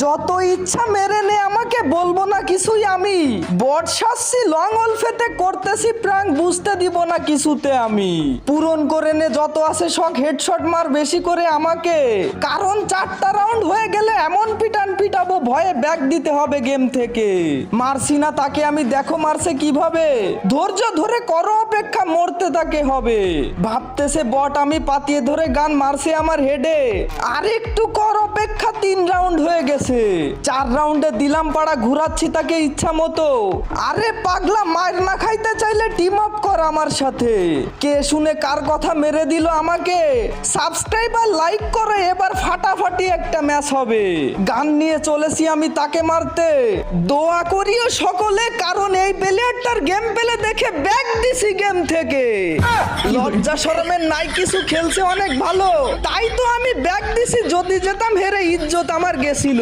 যত ইচ্ছা মেরে নে আমাকে, বলবো না কিছুই আমি। বট সাজছি লং অলফেতে, করতেছি প্রাঙ্ক, বুঝতে দিব না কিছুতে আমি। পূরণ করে নে যত আছে শখ, হেডশট মার বেশি করে আমাকে, কারণ 4টা রাউন্ড হয়ে গেলে এমন পিটান পিটাবো ভয়ে ব্যাক দিতে হবে গেম থেকে। মারছি না তাকে আমি, দেখো মারছে কিভাবে, ধৈর্য ধরে করো অপেক্ষা, মরতে তাকে হবে। ভাবতেছে বট আমি পাতিয়ে ধরে গান মারছে আমার হেডে, আর একটু কর অপেক্ষা, 3 রাউন্ড হয়ে গেছে। 4 রাউন্ডে দিলাম পাড়া, ঘুরাচ্ছি তাকে ইচ্ছা মতো। আরে পাগলা, মার না খাইতে চাইলে টিম আপ কর আমার সাথে। কে শুনে কার কথা মেরে দিল আমাকে, সাবস্ক্রাইব আর লাইক করে, এবার ফাটাফাটি একটা ম্যাচ হবে। গান নিয়ে চলেছি আমি তাকে মারতে, দোয়া করিও সকলে, কারণ এই প্লেয়ারটার গেম পেলে দেখে ব্যাক দিছি গেম থেকে। লজ্জা শরমের নাই কিছু, খেলছে অনেক ভালো, তাই তো আমি ব্যাক দিছি। যদি যেতাম হেরে ইজ্জত আমার গেছিল।